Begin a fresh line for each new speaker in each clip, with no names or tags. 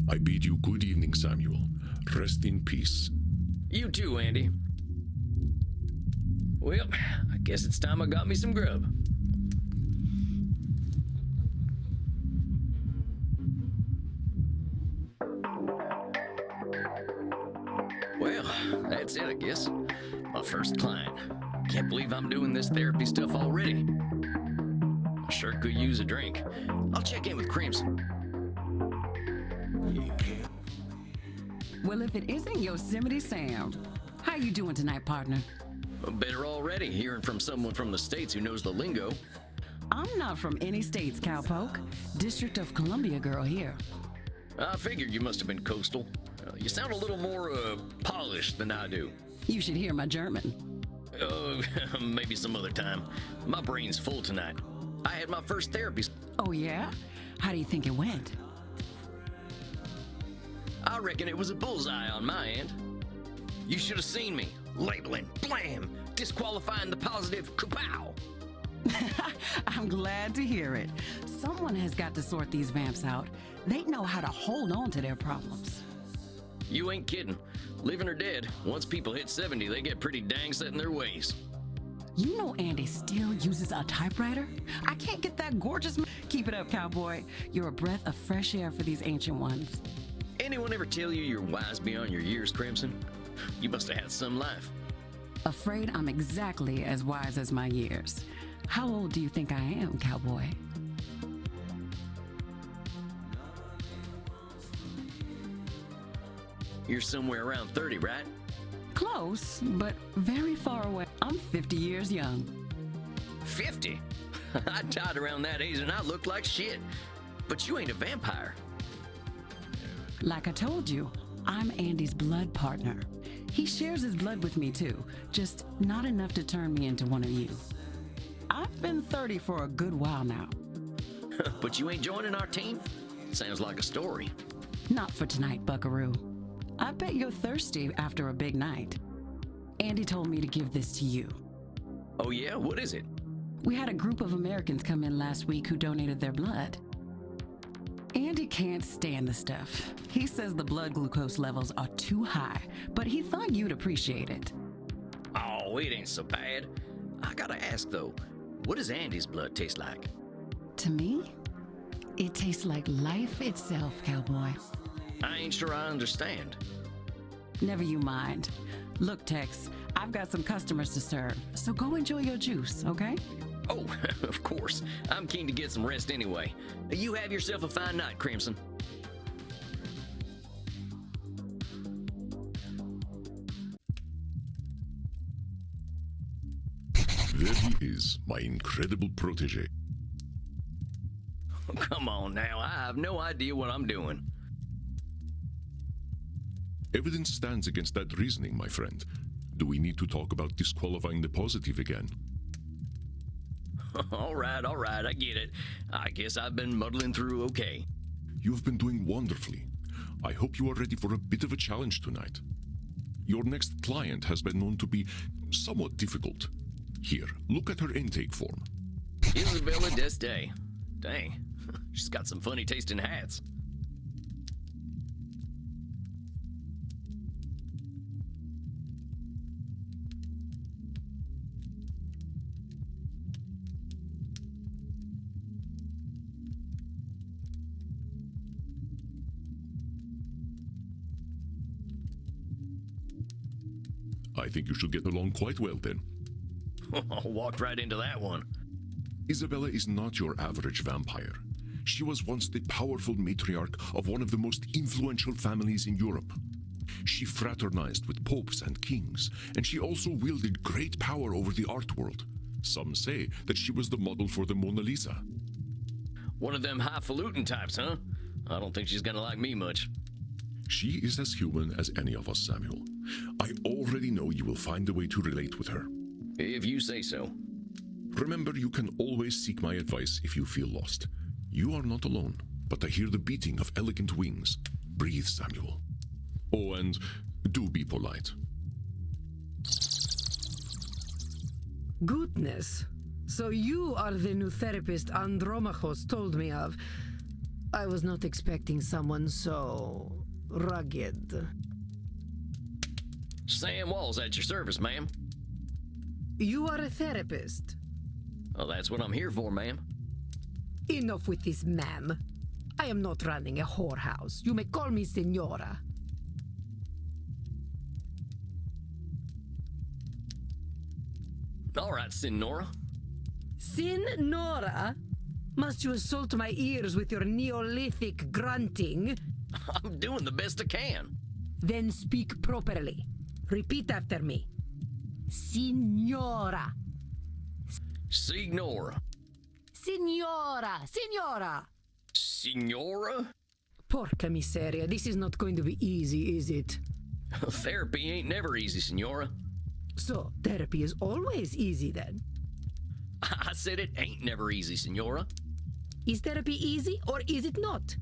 I bid you good evening, Samuel. Rest in peace.
You too, Andy. Well, I guess it's time I got me some grub. Well, that's it, I guess. My first client. Can't believe I'm doing this therapy stuff already. I sure could use a drink. I'll check in with Crimson.
Well, if it isn't Yosemite Sam, how you doing tonight, partner?
Better already, hearing from someone from the States who knows the lingo.
I'm not from any states, cowpoke. District of Columbia girl here.
I figured you must have been coastal. You sound a little more, polished than I do.
You should hear my German.
Maybe some other time. My brain's full tonight. I had my first therapy.
Oh, yeah? How do you think it went?
I reckon it was a bullseye on my end. You should have seen me. Labeling, blam, disqualifying the positive, kapow.
I'm glad to hear it. Someone has got to sort these vamps out. They know how to hold on to their problems.
You ain't kidding. Living or dead, once people hit 70, they get pretty dang set in their ways.
You know Andy still uses a typewriter? I can't get that gorgeous... Keep it up, cowboy. You're a breath of fresh air for these ancient ones.
Anyone ever tell you you're wise beyond your years, Crimson? You must have had some life.
Afraid I'm exactly as wise as my years. How old do you think I am, cowboy?
You're somewhere around 30, right?
Close, but very far away. I'm 50 years young.
50? I died around that age and I looked like shit. But you ain't a vampire.
Like I told you, I'm Andy's blood partner. He shares his blood with me too, just not enough to turn me into one of you. I've been 30 for a good while now.
But you ain't joining our team? Sounds like a story.
Not for tonight, buckaroo. I bet you're thirsty after a big night. Andy told me to give this to you.
Oh yeah? What is it?
We had a group of Americans come in last week who donated their blood. Andy can't stand the stuff. He says the blood glucose levels are too high, but he thought you'd appreciate it.
Oh, it ain't so bad. I gotta ask though, what does Andy's blood taste like?
To me, it tastes like life itself, cowboy.
I ain't sure I understand.
Never you mind. Look, Tex, I've got some customers to serve, so go enjoy your juice, okay?
Oh, of course. I'm keen to get some rest anyway. You have yourself a fine night, Crimson.
There he is, my incredible protege.
Come on now, I have no idea what I'm doing.
Evidence stands against that reasoning, my friend. Do we need to talk about disqualifying the positive again?
All right, I get it. I guess I've been muddling through okay.
You've been doing wonderfully. I hope you are ready for a bit of a challenge tonight. Your next client has been known to be somewhat difficult. Here, look at her intake form.
Isabella Deste. Dang, she's got some funny taste in hats.
I think you should get along quite well then.
Walked right into that one.
Isabella is not your average vampire. She was once the powerful matriarch of one of the most influential families in Europe. She fraternized with popes and kings, and she also wielded great power over the art world. Some say that she was the model for the Mona Lisa.
One of them highfalutin types, huh? I don't think she's gonna like me much.
She is as human as any of us, Samuel. I already know you will find a way to relate with her.
If you say so.
Remember, you can always seek my advice if you feel lost. You are not alone, but I hear the beating of elegant wings. Breathe, Samuel. Oh, and do be polite.
Goodness. So you are the new therapist Andromachos told me of. I was not expecting someone so rugged.
Sam Walls at your service, ma'am.
You are a therapist.
Well, that's what I'm here for, ma'am.
Enough with this, ma'am. I am not running a whorehouse. You may call me Senora.
All right, Senora.
Senora? Must you assault my ears with your Neolithic grunting?
I'm doing the best I can.
Then speak properly. Repeat after me. Signora.
Signora.
Signora. Signora.
Signora?
Porca miseria, this is not going to be easy, is it?
Therapy ain't never easy, Senora.
So, therapy is always easy then?
I said it ain't never easy, Senora.
Is therapy easy or is it not?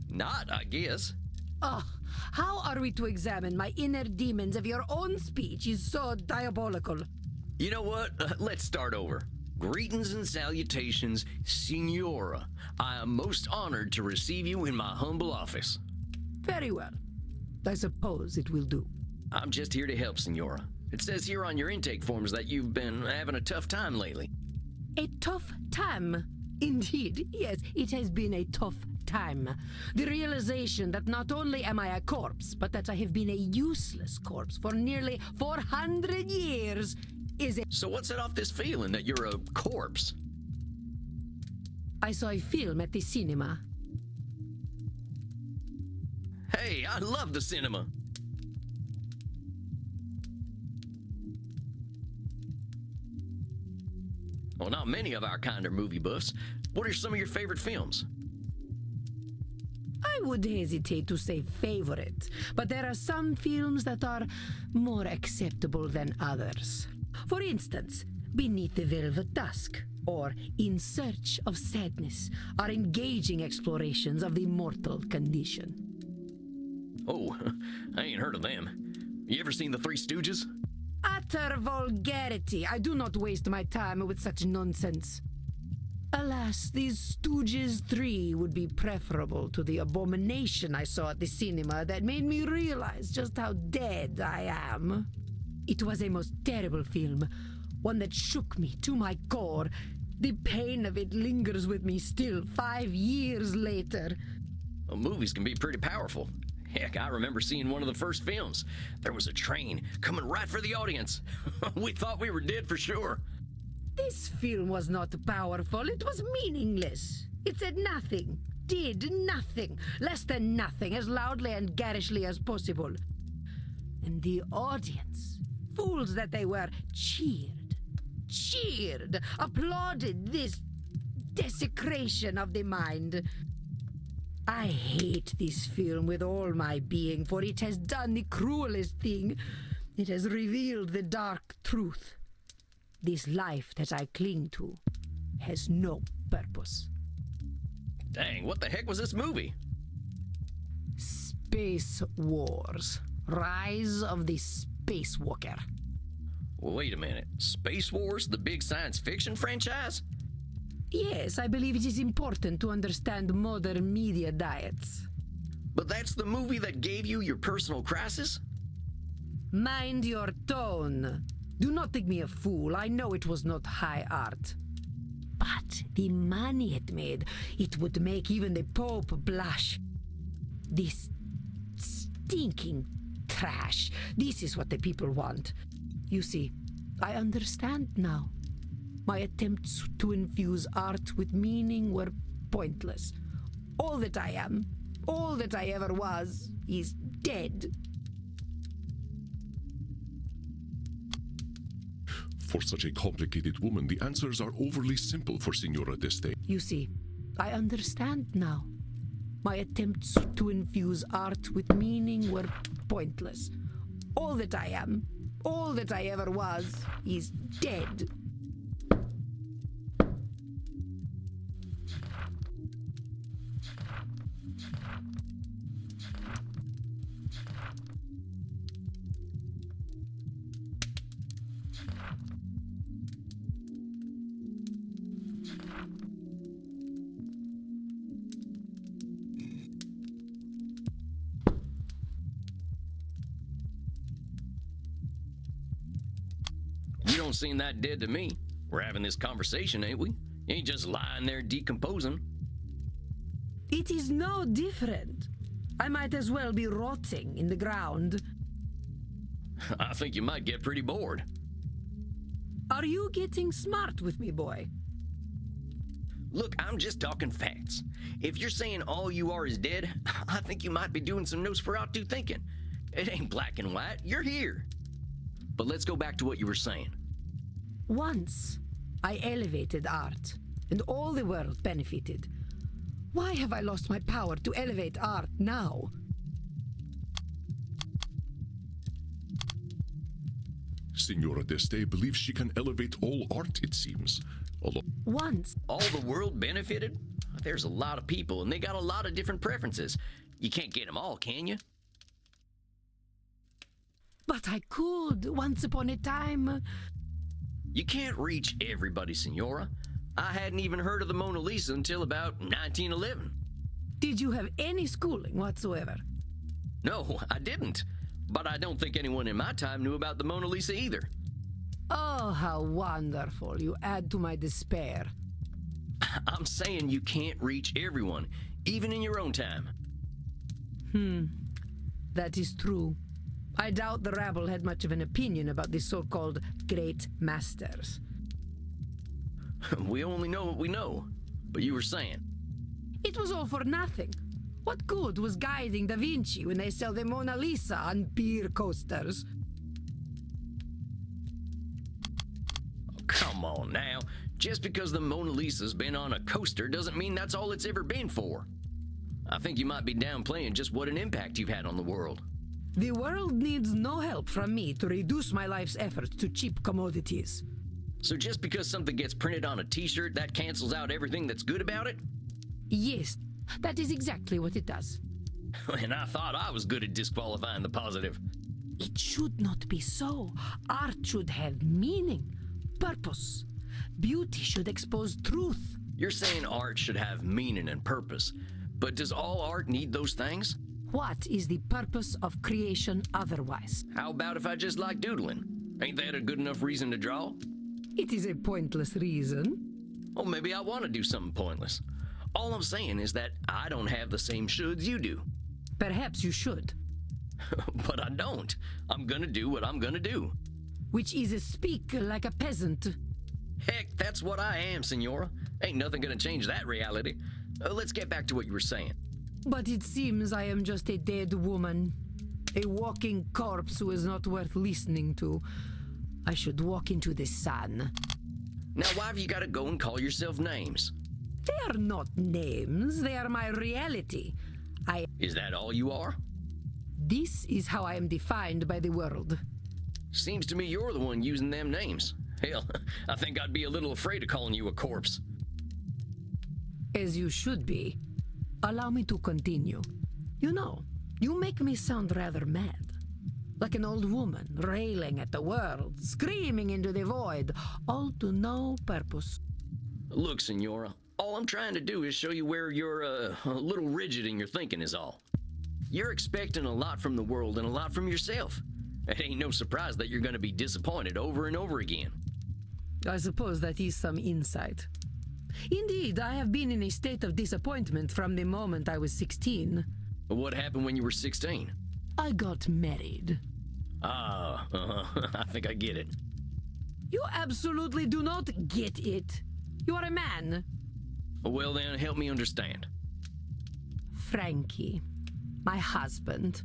Not, I guess.
Oh, how are we to examine my inner demons if your own speech is so diabolical?
You know what? Let's start over. Greetings and salutations, Signora. I am most honored to receive you in my humble office.
Very well. I suppose it will do.
I'm just here to help, Signora. It says here on your intake forms that you've been having a tough time lately.
A tough time? Indeed, yes, it has been a tough time. The realization that not only am I a corpse, but that I have been a useless corpse for nearly 400 years is a...
So what set off this feeling that you're a corpse?
I saw a film at the cinema.
Hey, I love the cinema. Well, not many of our kind are movie buffs. What are some of your favorite films?
I would hesitate to say favorite, but there are some films that are more acceptable than others. For instance, Beneath the Velvet Dusk or In Search of Sadness are engaging explorations of the mortal condition.
Oh, I ain't heard of them. You ever seen The Three Stooges?
Utter vulgarity. I do not waste my time with such nonsense. Alas, these Stooges 3 would be preferable to the abomination I saw at the cinema that made me realize just how dead I am. It was a most terrible film, one that shook me to my core. The pain of it lingers with me still 5 years later.
Well, movies can be pretty powerful. Heck, I remember seeing one of the first films. There was a train coming right for the audience. We thought we were dead for sure.
This film was not powerful, it was meaningless. It said nothing, did nothing, less than nothing, as loudly and garishly as possible. And the audience, fools that they were, cheered, applauded this desecration of the mind. I hate this film with all my being, for it has done the cruelest thing. It has revealed the dark truth. This life that I cling to has no purpose.
Dang, what the heck was this movie?
Space Wars. Rise of the Spacewalker.
Wait a minute. Space Wars, the big science fiction franchise?
Yes, I believe it is important to understand modern media diets.
But that's the movie that gave you your personal crisis?
Mind your tone. Do not think me a fool. I know it was not high art. But the money it made, it would make even the Pope blush. This stinking trash. This is what the people want. You see, I understand now. My attempts to infuse art with meaning were pointless. All that I am, all that I ever was, is dead.
For such a complicated woman, the answers are overly simple for Signora Deste.
You see, I understand now. My attempts to infuse art with meaning were pointless. All that I am, all that I ever was, is dead.
don't seem that dead to me. We're having this conversation, ain't we? You ain't just lying there decomposing.
It is no different. I might as well be rotting in the ground.
I think you might get pretty bored.
Are you getting smart with me, boy?
Look, I'm just talking facts. If you're saying all you are is dead, I think you might be doing some Nosferatu thinking. It ain't black and white. You're here. But let's go back to what you were saying.
Once, I elevated art, and all the world benefited. Why have I lost my power to elevate art now?
Signora d'Este believes she can elevate all art, it seems. Although
Once,
All the world benefited? There's a lot of people, and they got a lot of different preferences. You can't get them all, can you?
but I could once upon a time.
You can't reach everybody, Signora. I hadn't even heard of the Mona Lisa until about 1911.
Did you have any schooling whatsoever?
No, I didn't. But I don't think anyone in my time knew about the Mona Lisa either.
Oh, how wonderful. You add to my despair.
I'm saying you can't reach everyone, even in your own time.
That is true. I doubt the rabble had much of an opinion about the so-called great masters.
We only know what we know. But you were saying.
It was all for nothing. What good was guiding Da Vinci when they sell the Mona Lisa on beer coasters?
Oh, come on now. Just because the Mona Lisa's been on a coaster doesn't mean that's all it's ever been for. I think you might be downplaying just what an impact you've had on the world.
The world needs no help from me to reduce my life's efforts to cheap commodities.
So just because something gets printed on a t-shirt, that cancels out everything that's good about it?
Yes, that is exactly what it does.
And I thought I was good at disqualifying the positive.
It should not be so. Art should have meaning, purpose. Beauty should expose truth.
You're saying art should have meaning and purpose. But does all art need those things?
What is the purpose of creation otherwise?
How about if I just like doodling? Ain't that a good enough reason to draw?
It is a pointless reason.
Well, maybe I want to do something pointless. All I'm saying is that I don't have the same shoulds you do.
Perhaps you should.
But I don't. I'm gonna do what I'm gonna do.
Which is speak like a peasant.
Heck, that's what I am, Signora. Ain't nothing gonna change that reality. Let's get back to what you were saying.
But it seems I am just a dead woman. A walking corpse who is not worth listening to. I should walk into the sun.
Now, why have you gotta go and call yourself names?
They are not names, they are my reality.
Is that all you are?
This is how I am defined by the world.
Seems to me you're the one using them names. Hell, I think I'd be a little afraid of calling you a corpse.
As you should be. Allow me to continue. You know, you make me sound rather mad. Like an old woman, railing at the world, screaming into the void, all to no purpose.
Look, Signora, all I'm trying to do is show you where you're a little rigid in your thinking is all. You're expecting a lot from the world and a lot from yourself. It ain't no surprise that you're going to be disappointed over and over again.
I suppose that is some insight. Indeed, I have been in a state of disappointment from the moment I was 16.
What happened when you were 16?
I got married.
I think I get it.
You absolutely do not get it. You are a man.
Well then, help me understand.
Frankie, my husband,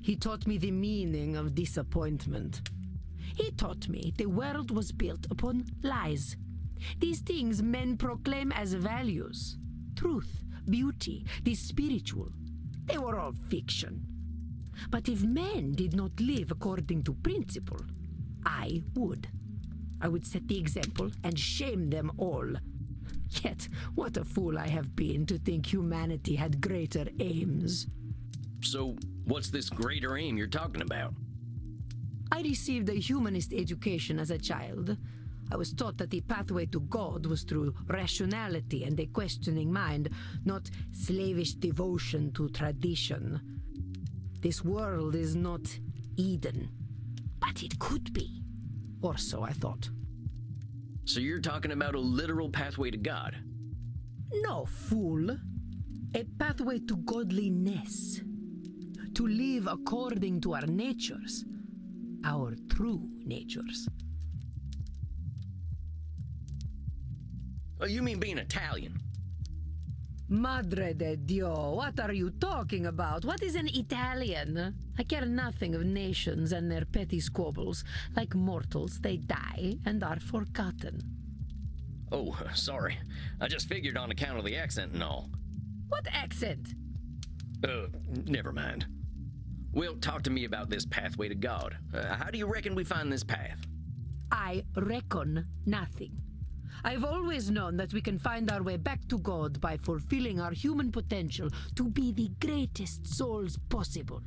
he taught me the meaning of disappointment. He taught me the world was built upon lies. These things men proclaim as values. Truth, beauty, the spiritual. They were all fiction. But if men did not live according to principle, I would. I would set the example and shame them all. Yet, what a fool I have been to think humanity had greater aims.
So, what's this greater aim you're talking about?
I received a humanist education as a child. I was taught that the pathway to God was through rationality and a questioning mind, not slavish devotion to tradition. This world is not Eden, but it could be. or so I thought.
So you're talking about a literal pathway to God?
No, fool. A pathway to godliness. To live according to our natures. Our true natures.
Oh, you mean being Italian?
Madre de Dio, what are you talking about? What is an Italian? I care nothing of nations and their petty squabbles. Like mortals, they die and are forgotten.
Oh, sorry. I just figured on account of the accent and all.
What accent?
Never mind. Well, talk to me about this pathway to God. How do you reckon we find this path?
I reckon nothing. I've always known that we can find our way back to God by fulfilling our human potential to be the greatest souls possible.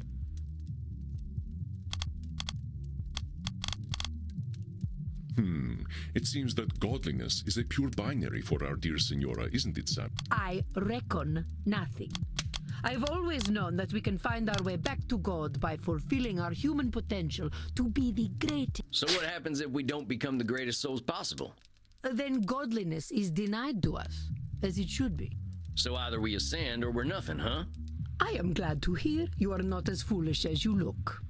It seems that godliness is a pure binary for our dear Signora, isn't it, Sam?
I reckon nothing. I've always known that we can find our way back to God by fulfilling our human potential to be the greatest.
So what happens if we don't become the greatest souls possible?
Then godliness is denied to us, as it should be.
So either we ascend or we're nothing, huh?
I am glad to hear you are not as foolish as you look.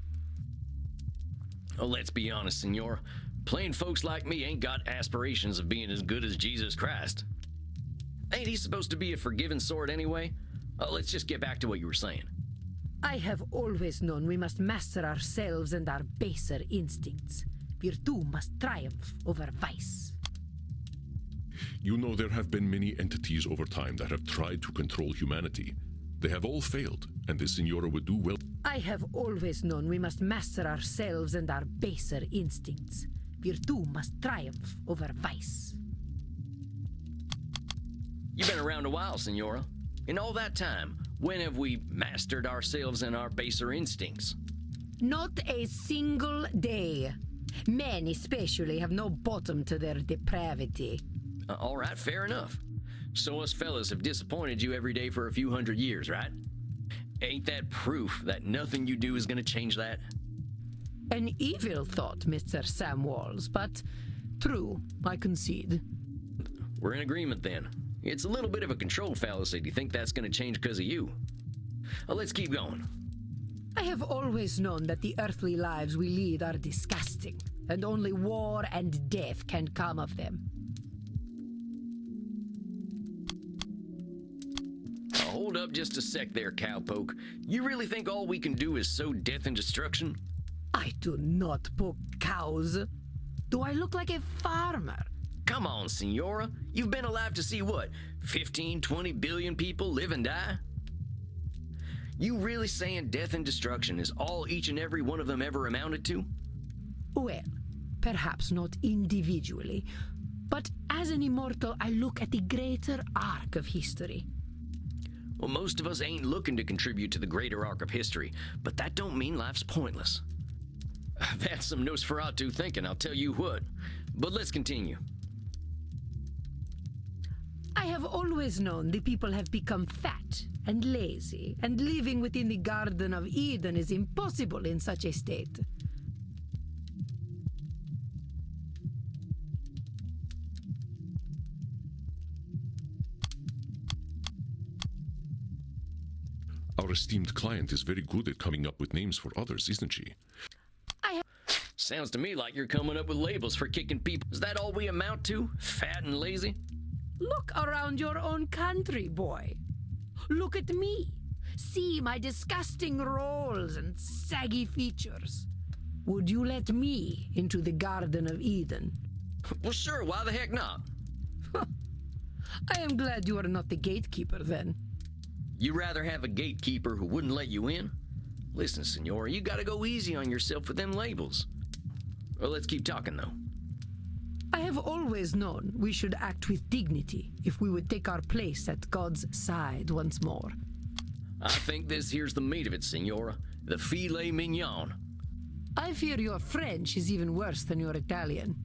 Oh, let's be honest, Senor. Plain folks like me ain't got aspirations of being as good as Jesus Christ. Ain't he supposed to be a forgiving sort anyway? Let's just get back to what you were saying.
I have always known we must master ourselves and our baser instincts. Virtue must triumph over vice.
You know, there have been many entities over time that have tried to control humanity. They have all failed, and the Signora would do well.
I have always known we must master ourselves and our baser instincts. Virtue must triumph over vice.
You've been around a while, Senora. In all that time, when have we mastered ourselves and our baser instincts?
Not a single day. Men especially have no bottom to their depravity.
All right, fair enough. So us fellas have disappointed you every day for a few hundred years, right? Ain't that proof that nothing you do is gonna change that?
An evil thought, Mr. Sam Walls, but true, I concede.
We're in agreement then. It's a little bit of a control fallacy to think that's gonna change because of you. Let's keep going.
I have always known that the earthly lives we lead are disgusting, and only war and death can come of them.
Hold up just a sec there, cowpoke. You really think all we can do is sow death and destruction?
I do not poke cows. Do I look like a farmer?
Come on, Senora. You've been alive to see what, 15, 20 billion people live and die? You really saying death and destruction is all each and every one of them ever amounted to?
Well, perhaps not individually, but as an immortal, I look at the greater arc of history.
Well, most of us ain't looking to contribute to the greater arc of history, but that don't mean life's pointless. That's some Nosferatu thinking, I'll tell you what. But let's continue.
I have always known the people have become fat and lazy, and living within the Garden of Eden is impossible in such a state.
Our esteemed client is very good at coming up with names for others, isn't she?
Sounds to me like you're coming up with labels for kicking people. Is that all we amount to? Fat and lazy?
Look around your own country, boy. Look at me. See my disgusting rolls and saggy features. Would you let me into the Garden of Eden?
Well, sure, why the heck not?
I am glad you are not the gatekeeper, then.
You rather have a gatekeeper who wouldn't let you in? Listen, Senora, you gotta go easy on yourself with them labels. Well, let's keep talking, though.
I have always known we should act with dignity if we would take our place at God's side once more.
I think this here's the meat of it, Senora. The filet mignon.
I fear your French is even worse than your Italian.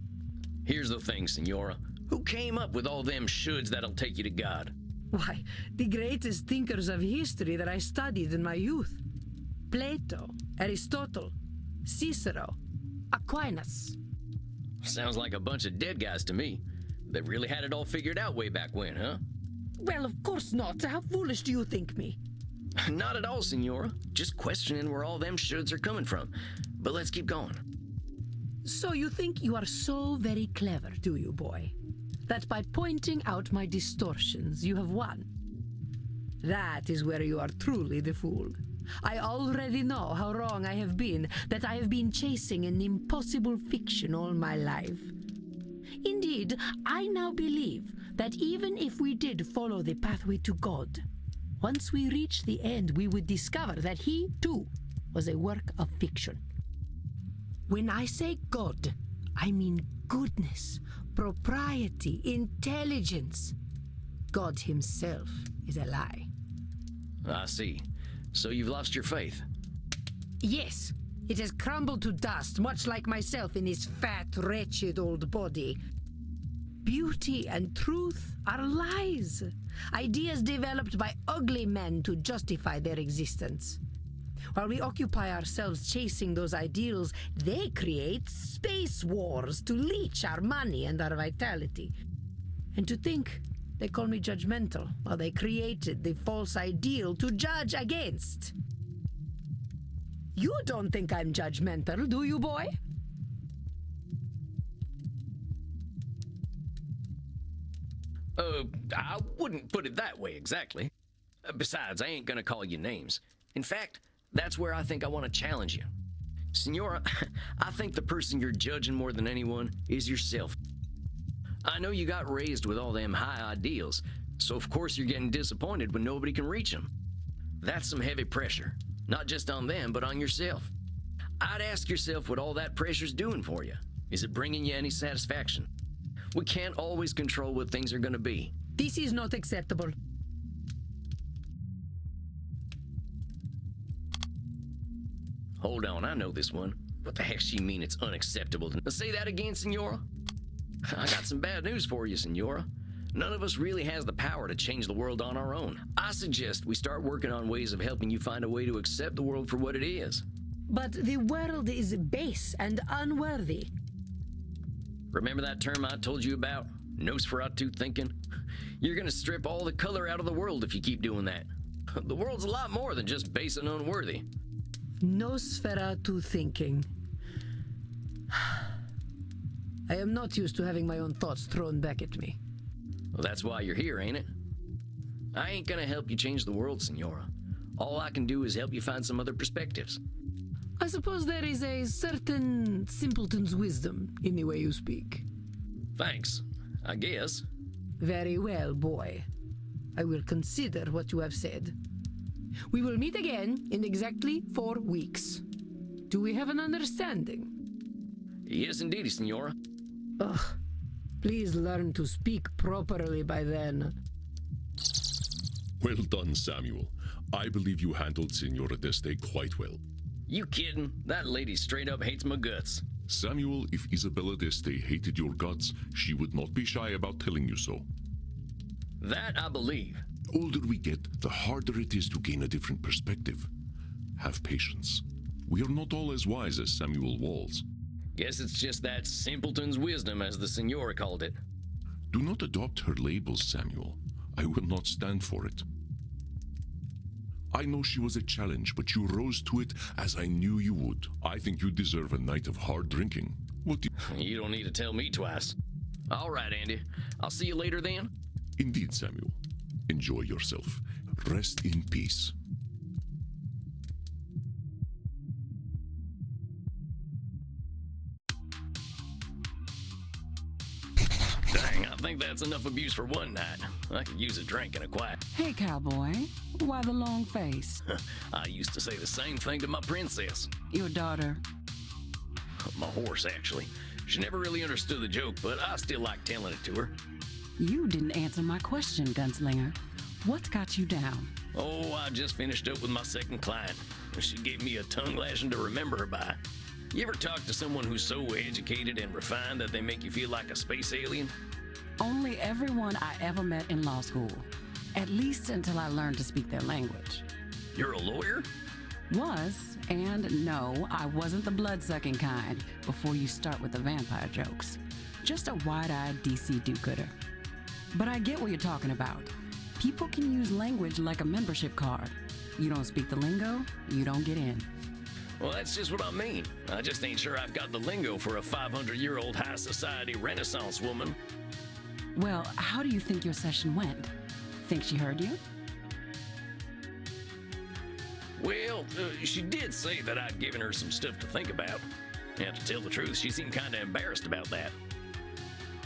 Here's the thing, Senora. Who came up with all them shoulds that'll take you to God?
Why, the greatest thinkers of history that I studied in my youth. Plato, Aristotle, Cicero, Aquinas.
Sounds like a bunch of dead guys to me. They really had it all figured out way back when, huh?
Well, of course not. How foolish do you think me?
Not at all, Senora. Just questioning where all them shoulds are coming from. But let's keep going.
So you think you are so very clever, do you, boy? That by pointing out my distortions, you have won? That is where you are truly the fool. I already know how wrong I have been, that I have been chasing an impossible fiction all my life. Indeed, I now believe that even if we did follow the pathway to God, once we reach the end, we would discover that he, too, was a work of fiction. When I say God, I mean goodness, propriety, intelligence. God himself is a lie.
I see. So you've lost your faith?
Yes, it has crumbled to dust, much like myself in this fat, wretched old body. Beauty and truth are lies, ideas developed by ugly men to justify their existence. While we occupy ourselves chasing those ideals, they create space wars to leech our money and our vitality. And to think they call me judgmental while they created the false ideal to judge against. You don't think I'm judgmental, do you, boy?
I wouldn't put it that way exactly. Besides, I ain't gonna call you names. In fact, that's where I think I want to challenge you. Senora, I think the person you're judging more than anyone is yourself. I know you got raised with all them high ideals, so of course you're getting disappointed when nobody can reach them. That's some heavy pressure, not just on them, but on yourself. I'd ask yourself what all that pressure's doing for you. Is it bringing you any satisfaction? We can't always control what things are gonna be.
This is not acceptable.
Hold on, I know this one. What the heck she mean it's unacceptable? Say that again, Senora? I got some bad news for you, Senora. None of us really has the power to change the world on our own. I suggest we start working on ways of helping you find a way to accept the world for what it is.
But the world is base and unworthy.
Remember that term I told you about? Nosferatu thinking? You're gonna strip all the color out of the world if you keep doing that. The world's a lot more than just base and unworthy.
Nosferatu thinking. I am not used to having my own thoughts thrown back at me.
Well, that's why you're here, ain't it? I ain't gonna help you change the world, Senora. All I can do is help you find some other perspectives.
I suppose there is a certain simpleton's wisdom in the way you speak.
Thanks, I guess.
Very well, boy. I will consider what you have said. We will meet again in exactly 4 weeks. Do we have an understanding?
Yes, indeedy, Senora.
Ugh. Please learn to speak properly by then.
Well done, Samuel. I believe you handled Senora Deste quite well.
You kidding? That lady straight up hates my guts.
Samuel, if Isabella Deste hated your guts, she would not be shy about telling you so.
That I believe.
The older we get, the harder it is to gain a different perspective. Have patience. We are not all as wise as Samuel Walls.
Guess it's just that simpleton's wisdom, as the Senora called it.
Do not adopt her labels, Samuel. I will not stand for it. I know she was a challenge, but you rose to it as I knew you would. I think you deserve a night of hard drinking. What do you...
You don't need to tell me twice. All right, Andy. I'll see you later then.
Indeed, Samuel. Enjoy yourself. Rest in peace.
Dang, I think that's enough abuse for one night. I could use a drink and a quiet.
Hey, cowboy. Why the long face?
I used to say the same thing to my princess.
Your daughter.
My horse, actually. She never really understood the joke, but I still like telling it to her.
You didn't answer my question, gunslinger. What got you down?
Oh, I just finished up with my second client. She gave me a tongue lashing to remember her by. You ever talk to someone who's so educated and refined that they make you feel like a space alien?
Only everyone I ever met in law school. At least until I learned to speak their language.
You're a lawyer?
Was, and no, I wasn't the blood-sucking kind before you start with the vampire jokes. Just a wide-eyed DC do-gooder. But I get what you're talking about. People can use language like a membership card. You don't speak the lingo, you don't get in.
Well, that's just what I mean. I just ain't sure I've got the lingo for a 500-year-old high society Renaissance woman.
Well, how do you think your session went? Think she heard you?
Well, she did say that I'd given her some stuff to think about. And to tell the truth, she seemed kind of embarrassed about that.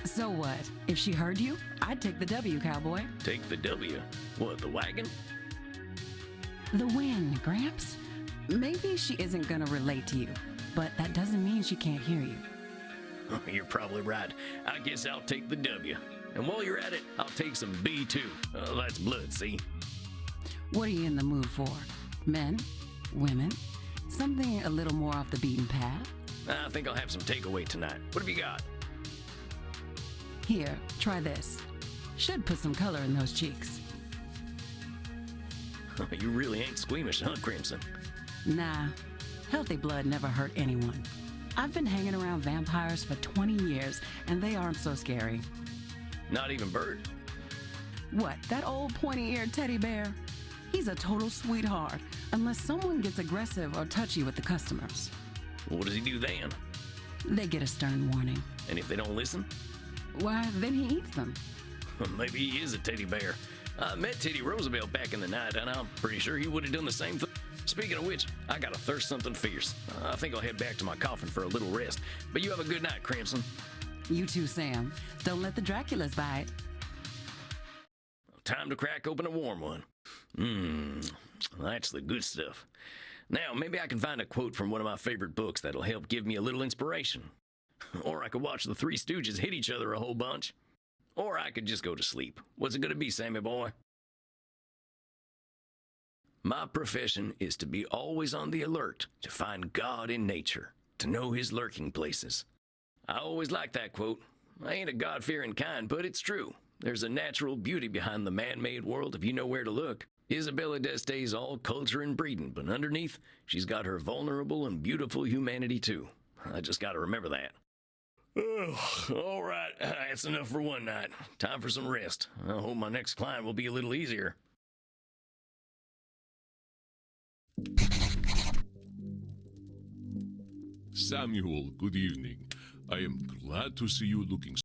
So what? If she heard you, I'd take the W, cowboy.
Take the W? What, the wagon?
The win, Gramps. Maybe she isn't gonna relate to you, but that doesn't mean she can't hear you.
You're probably right. I guess I'll take the W. And while you're at it, I'll take some B too. That's blood, see?
What are you in the mood for? Men? Women? Something a little more off the beaten path?
I think I'll have some takeaway tonight. What have you got?
Here, try this. Should put some color in those cheeks.
You really ain't squeamish, huh, Crimson?
Nah, healthy blood never hurt anyone. I've been hanging around vampires for 20 years, and they aren't so scary.
Not even Bert?
What, that old pointy-eared teddy bear? He's a total sweetheart, unless someone gets aggressive or touchy with the customers.
What does he do then?
They get a stern warning.
And if they don't listen?
Why, then he eats them.
Maybe he is a teddy bear. I met Teddy Roosevelt back in the night, and I'm pretty sure he would have done the same thing. Speaking of which, I gotta thirst something fierce. I think I'll head back to my coffin for a little rest. But you have a good night, Crimson.
You too, Sam. Don't let the Draculas bite.
Time to crack open a warm one. That's the good stuff. Now, maybe I can find a quote from one of my favorite books that'll help give me a little inspiration. Or I could watch the Three Stooges hit each other a whole bunch. Or I could just go to sleep. What's it gonna be, Sammy boy? My profession is to be always on the alert, to find God in nature, to know his lurking places. I always like that quote. I ain't a God-fearing kind, but it's true. There's a natural beauty behind the man-made world if you know where to look. Isabella D'Este's all culture and breeding, but underneath, she's got her vulnerable and beautiful humanity too. I just gotta remember that. All right, that's enough for one night. Time for some rest. I hope my next climb will be a little easier.
Samuel, good evening. I am glad to see you looking